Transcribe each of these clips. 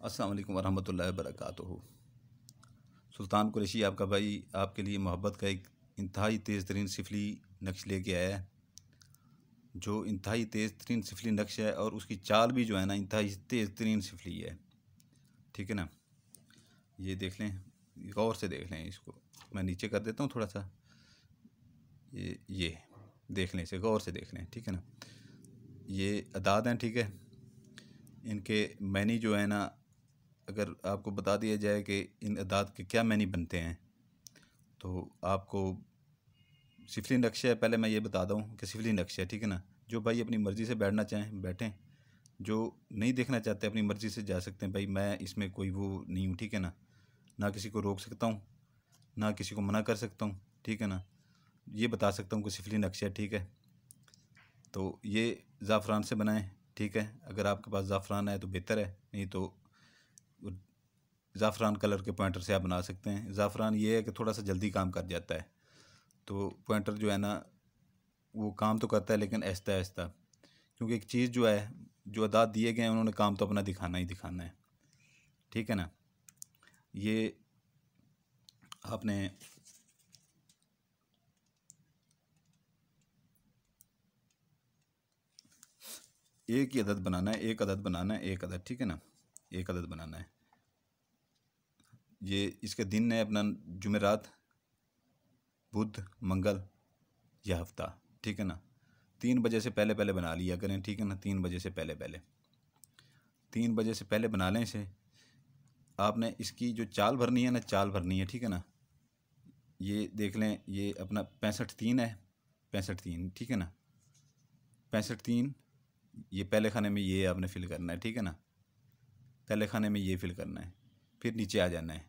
अस्सलाम वालेकुम वरहमतुल्लाहि वबरकातुहू। सुल्तान कुरैशी आपका भाई आपके लिए मोहब्बत का एक इंतहाई तेज़ तरीन सिफली नक्श लेके आया है, जो इंतहाई तेज़ तरीन सिफली नक्श है और उसकी चाल भी जो है ना इंतहाई तेज़ तरीन सिफली है। ठीक है ना, ये देख लें, गौर से देख लें इसको। मैं नीचे कर देता हूँ थोड़ा सा, ये देख लें, इसे गौर से देख लें। ठीक है ना, ये अदाद हैं। ठीक है, इनके मैनी जो है ना, अगर आपको बता दिया जाए कि इन अदाद के क्या मैनी बनते हैं तो आपको सिफली नक्शा है। पहले मैं ये बता दूं कि सिफली नक्शा है। ठीक है ना, जो भाई अपनी मर्ज़ी से बैठना चाहें बैठें, जो नहीं देखना चाहते अपनी मर्ज़ी से जा सकते हैं। भाई मैं इसमें कोई वो नहीं हूँ। ठीक है ना किसी को रोक सकता हूँ, ना किसी को मना कर सकता हूँ। ठीक है ना, ये बता सकता हूँ कि सिफली नक्शा है। ठीक है, तो ये ज़ाफ़रान से बनाएं। ठीक है, अगर आपके पास ज़ाफ़रान है तो बेहतर है, नहीं तो ज़ाफ़रान कलर के पॉइंटर से आप बना सकते हैं। ज़ाफ़रान ये है कि थोड़ा सा जल्दी काम कर जाता है, तो पॉइंटर जो है ना वो काम तो करता है लेकिन आहिस्ता आहिस्ता, क्योंकि एक चीज़ जो है, जो अदाद दिए गए हैं उन्होंने काम तो अपना दिखाना ही दिखाना है। ठीक है ना, ये आपने एक ही अदद बनाना है, एक अदद बनाना है, एक अदद। ठीक है ना, एक अदद बनाना है। ये इसके दिन है अपना जुमेरात, बुध, मंगल या हफ्ता। ठीक है ना, 3 बजे से पहले पहले बना लिया करें। ठीक है ना, 3 बजे से पहले पहले 3 बजे से पहले बना लें इसे। आपने इसकी जो चाल भरनी है ना, चाल भरनी है। ठीक है ना, ये देख लें, ये अपना 65-3 है, 65-3। ठीक है ना, 65-3 ये पहले खाने में ये आपने फिल करना है। ठीक है ना, पहले खाने में ये फिल करना है, फिर नीचे आ जाना है।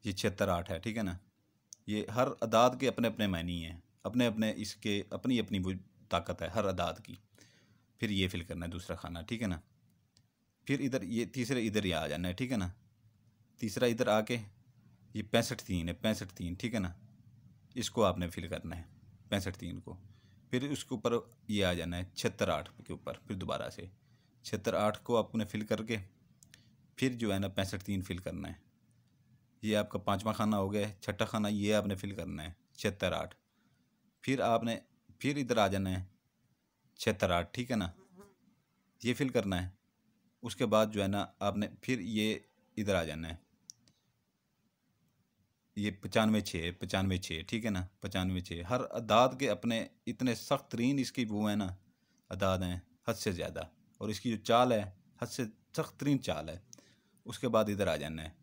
ये 76-8 है। ठीक है ना, ये हर अदाद के अपने अपने मायने हैं, अपने अपने इसके अपनी अपनी वो ताकत है हर अदाद की। फिर ये फिल करना है दूसरा खाना। ठीक है ना, फिर इधर ये तीसरे इधर ही आ जाना है। ठीक है ना, तीसरा इधर आके ये 65-3 है, 65-3। ठीक है ना, इसको आपने फिल करना है 65-3 को। फिर उसके ऊपर ये आ जाना है 76-8 के ऊपर, फिर दोबारा से 76-8 को आपने फिल करके फिर जो है ना 65-3 फिल करना है। ये आपका 5वां खाना हो गया है। 6ठा खाना ये आपने फिल करना है 76-8। फिर आपने फिर इधर आ जाना है 76-8। ठीक है ना, ये फिल करना है। उसके बाद जो है ना आपने फिर ये इधर आ जाना है, ये 95-6, 95-6। ठीक है ना, 95-6। हर अदाद के अपने इतने सख्त तरीन इसकी वो है ना अदाद हैं, हद से ज़्यादा। और इसकी जो चाल है हद से सख्त तरीन चाल है। उसके बाद इधर आ जाना है,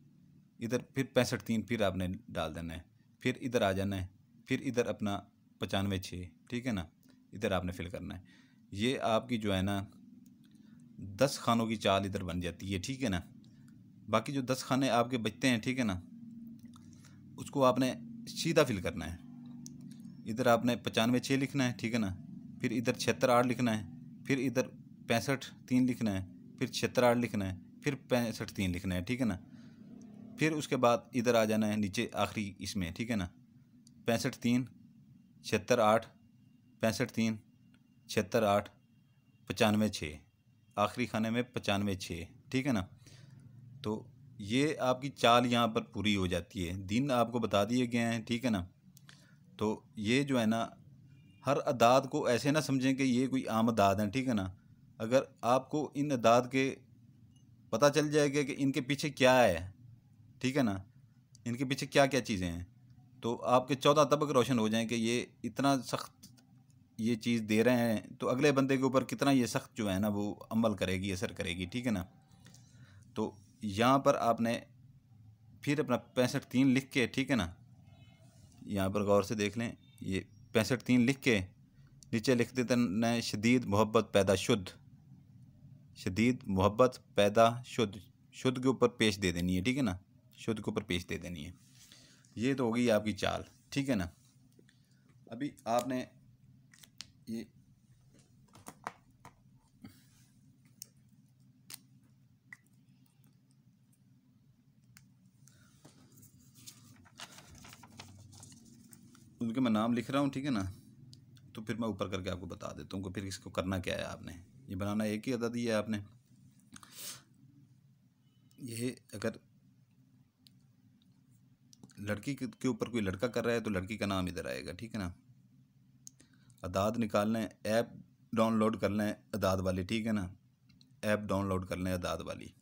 इधर फिर 65-3 फिर आपने डाल देना है। फिर इधर आ जाना है, फिर इधर अपना 95-6। ठीक है ना, इधर आपने फिल करना है। ये आपकी जो है ना 10 खानों की चाल इधर बन जाती है। ठीक है ना, बाकी जो 10 खाने आपके बचते हैं, ठीक है ना, उसको आपने सीधा फिल करना है। इधर आपने 95-6 लिखना है। ठीक है ना, फिर इधर 76-8 लिखना है, फिर इधर 65-3 लिखना है, फिर 76-8 लिखना है, फिर 65-3 लिखना है। ठीक है ना, फिर उसके बाद इधर आ जाना है नीचे आखिरी इसमें। ठीक है ना, 65-3, 76-8, 65-3, 76-8, 95-6, आखिरी खाने में 95-6। ठीक है ना, तो ये आपकी चाल यहाँ पर पूरी हो जाती है। दिन आपको बता दिए गए हैं। ठीक है ना, तो ये जो है ना हर अदाद को ऐसे ना समझें कि ये कोई आम अदाद हैं। ठीक है ना, अगर आपको इन अदाद के पता चल जाएगा कि इनके पीछे क्या है, ठीक है ना, इनके पीछे क्या क्या चीज़ें हैं, तो आपके 14 तबक रोशन हो जाएं कि ये इतना सख्त ये चीज़ दे रहे हैं, तो अगले बंदे के ऊपर कितना ये सख्त जो है ना वो अमल करेगी, असर करेगी। ठीक है ना, तो यहाँ पर आपने फिर अपना 65-3 लिख के, ठीक है ना, यहाँ पर गौर से देख लें, ये 65-3 लिख के नीचे लिख देते हैं शदीद मोहब्बत पैदा शुद्ध, शदीद मोहब्बत पैदा शुद्ध। शुद्ध के ऊपर पेश दे देनी है। ठीक है ना, शुद्ध के ऊपर पेश दे देनी है। ये तो होगी आपकी चाल। ठीक है ना, अभी आपने ये उनके मैं नाम लिख रहा हूँ। ठीक है ना, तो फिर मैं ऊपर करके आपको बता देता हूँ कि फिर इसको करना क्या है। आपने ये बनाना एक ही अदद ही है। आपने ये अगर लड़की के ऊपर कोई लड़का कर रहा है तो लड़की का नाम इधर आएगा, ठीक है ना। अदाद निकालना है, ऐप डाउनलोड करना है अदाद वाली, ठीक है ना। ऐप डाउनलोड कर लें अदाद वाली।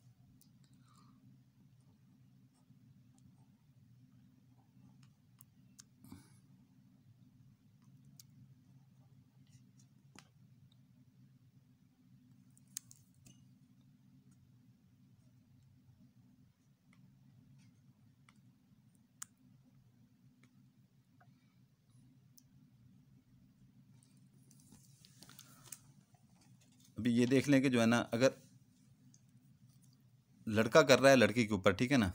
अभी ये देख लें कि जो है ना, अगर लड़का कर रहा है लड़की के ऊपर, ठीक है ना,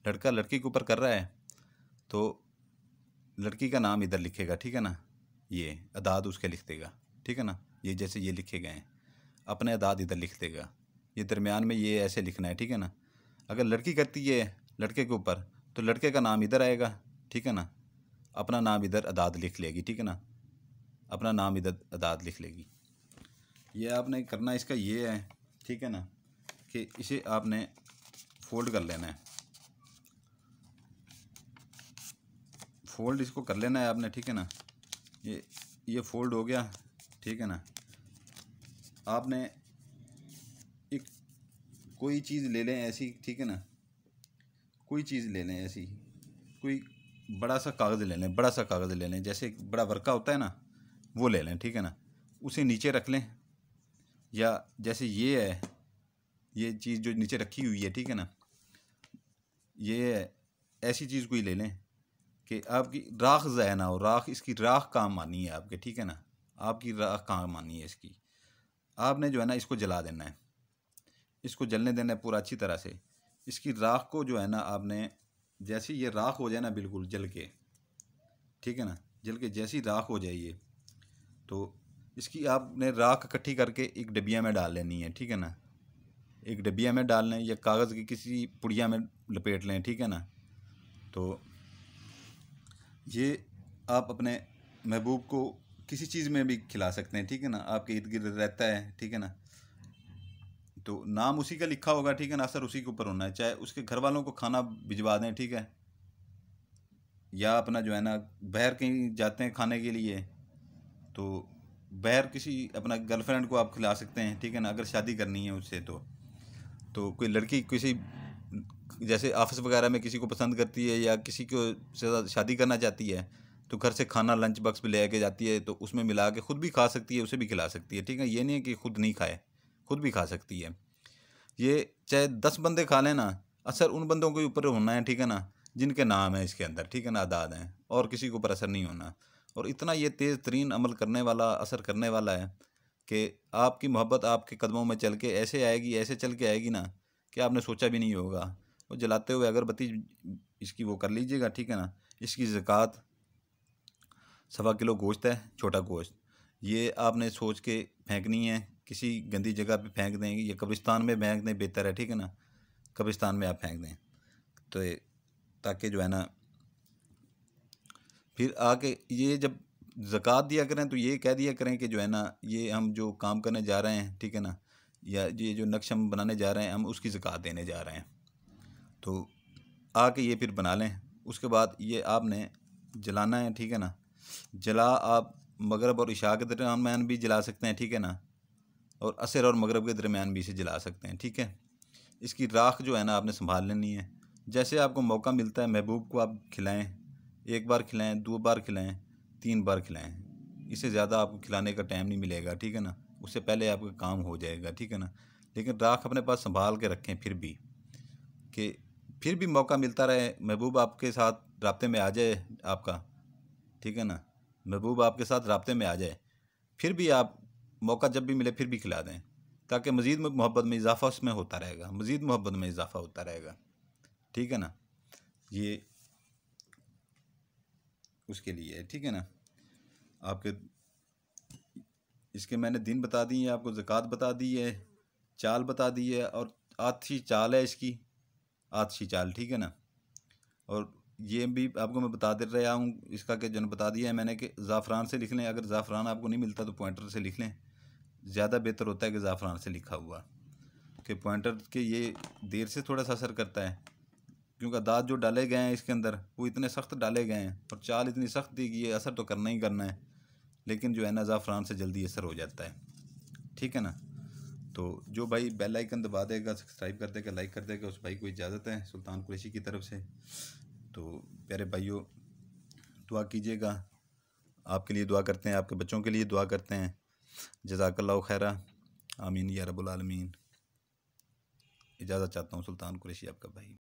लड़का लड़की के ऊपर कर रहा है तो लड़की का नाम इधर लिखेगा, ठीक है ना। ये अदाद उसके लिख देगा, ठीक है ना। ये जैसे ये लिखे गए हैं, अपने अदाद इधर लिख देगा। ये दरमियान में ये ऐसे लिखना है, ठीक है ना। अगर लड़की करती है लड़के के ऊपर तो लड़के का नाम इधर आएगा, ठीक है ना। अपना नाम इधर अदाद लिख लेगी, ठीक है ना। अपना नाम इधर अदाद लिख लेगी। ये आपने करना इसका ये है, ठीक है ना, कि इसे आपने फोल्ड कर लेना है। फोल्ड इसको कर लेना है आपने, ठीक है ना। ये फोल्ड हो गया, ठीक है ना। आपने एक कोई चीज़ ले लें ऐसी, ठीक है ना। कोई चीज़ ले लें ऐसी, कोई बड़ा सा कागज़ ले लें, बड़ा सा कागज़ ले लें, जैसे एक बड़ा वर्का होता है ना, वो ले लें, ठीक है ना। उसे नीचे रख लें, या जैसे ये है, ये चीज़ जो नीचे रखी हुई है, ठीक है ना, ये ऐसी चीज़ कोई ले लें कि आपकी राख ज़ाया ना हो। राख, इसकी राख काम आनी है आपके, ठीक है ना। आपकी राख काम आनी है इसकी। आपने जो है ना इसको जला देना है, इसको जलने देना है पूरा अच्छी तरह से। इसकी राख को जो है ना आपने, जैसे ये राख हो जाए ना बिल्कुल जल के, ठीक है ना, जल के जैसी राख हो जाए तो इसकी आपने राख इकट्ठी करके एक डबिया में डाल लेनी है, ठीक है ना। एक डबिया में डाल लें या कागज़ की किसी पुड़िया में लपेट लें, ठीक है ना। तो ये आप अपने महबूब को किसी चीज़ में भी खिला सकते हैं, ठीक है ना। आपके इर्द गिर्द रहता है, ठीक है ना, तो नाम उसी का लिखा होगा, ठीक है ना। असर उसी के ऊपर होना है। चाहे उसके घर वालों को खाना भिजवा दें, ठीक है, या अपना जो है ना बाहर कहीं जाते हैं खाने के लिए तो बाहर किसी अपना गर्लफ्रेंड को आप खिला सकते हैं, ठीक है ना। अगर शादी करनी है उससे तो कोई लड़की किसी जैसे ऑफिस वगैरह में किसी को पसंद करती है या किसी को से शादी करना चाहती है तो घर से खाना लंच बॉक्स में ले के जाती है, तो उसमें मिला के खुद भी खा सकती है, उसे भी खिला सकती है, ठीक है। ये नहीं है कि खुद नहीं खाए, खुद भी खा सकती है। ये चाहे 10 बंदे खा लें ना, असर उन बंदों के ऊपर होना है, ठीक है ना, जिनके नाम है इसके अंदर, ठीक है ना, आदाद हैं, और किसी के ऊपर असर नहीं होना। और इतना ये तेज़ तरीन अमल करने वाला, असर करने वाला है कि आपकी मोहब्बत आपके कदमों में चल के ऐसे आएगी, ऐसे चल के आएगी ना कि आपने सोचा भी नहीं होगा। वो जलाते हुए अगरबत्ती इसकी वो कर लीजिएगा, ठीक है ना। इसकी ज़कात 1.25 किलो गोश्त है, छोटा गोश्त, ये आपने सोच के फेंकनी है। किसी गंदी जगह पे फेंक दें या कब्रिस्तान में फेंक दें, बेहतर है, ठीक है ना। कब्रिस्तान में आप फेंक दें तो ताकि जो है ना फिर आके ये जब ज़कात दिया करें तो ये कह दिया करें कि जो है ना ये हम जो काम करने जा रहे हैं, ठीक है ना, या ये जो नक्श हम बनाने जा रहे हैं हम उसकी ज़कात देने जा रहे हैं। तो आके ये फिर बना लें। उसके बाद ये आपने जलाना है, ठीक है ना। जला आप मगरब और इशा के दरमियान भी जला सकते हैं, ठीक है ना, और असर और मगरब के दरमियान भी इसे जला सकते हैं, ठीक है। इसकी राख जो है ना आपने संभाल लेनी है। जैसे आपको मौका मिलता है महबूब को आप खिलाएं, 1 बार खिलाएं, 2 बार खिलाएं, 3 बार खिलाएं। इससे ज़्यादा आपको खिलाने का टाइम नहीं मिलेगा, ठीक है ना। उससे पहले आपका काम हो जाएगा, ठीक है ना। लेकिन राख अपने पास संभाल के रखें फिर भी, कि फिर भी मौका मिलता रहे, महबूब आपके साथ राब्ते में आ जाए आपका, ठीक है ना, महबूब आपके साथ राब्ते में आ जाए, फिर भी आप मौका जब भी मिले फिर भी खिला दें, ताकि मज़ीद मोहब्बत में इजाफ़ा उसमें होता रहेगा, मज़ीद मोहब्बत में इजाफ़ा होता रहेगा, ठीक है ना। ये उसके लिए है, ठीक है ना। आपके इसके मैंने दिन बता दिए, आपको ज़कात बता दी है, चाल बता दी है, और आधी चाल है इसकी, आधी चाल, ठीक है ना। और ये भी आपको मैं बता दे रहा हूँ इसका कि जो बता दिया है मैंने कि ज़ाफ़रान से लिख लें। अगर ज़ाफ़रान आपको नहीं मिलता तो पॉइंटर से लिख लें, ज़्यादा बेहतर होता है कि ज़ाफ़रान से लिखा हुआ। कि पॉइंटर के ये देर से थोड़ा सा असर करता है, क्योंकि दांत जो डाले गए हैं इसके अंदर वो इतने सख्त डाले गए हैं और चाल इतनी सख्त थी कि ये असर तो करना ही करना है, लेकिन जो है ना ज़ाफ़रान से जल्दी असर हो जाता है। ठीक है ना। तो जो भाई बेल आइकन दबा देगा, सब्सक्राइब कर देगा, लाइक कर देगा, उस भाई को इजाज़त है सुल्तान कुरैशी की तरफ से। तो प्यारे भाइयों, दुआ कीजिएगा, आपके लिए दुआ करते हैं, आपके बच्चों के लिए दुआ करते हैं। जज़ाकल्लाहु खैरा, आमीन या रब्बुल आलमीन। इजाज़त चाहता हूँ, सुल्तान कुरैशी आपका भाई।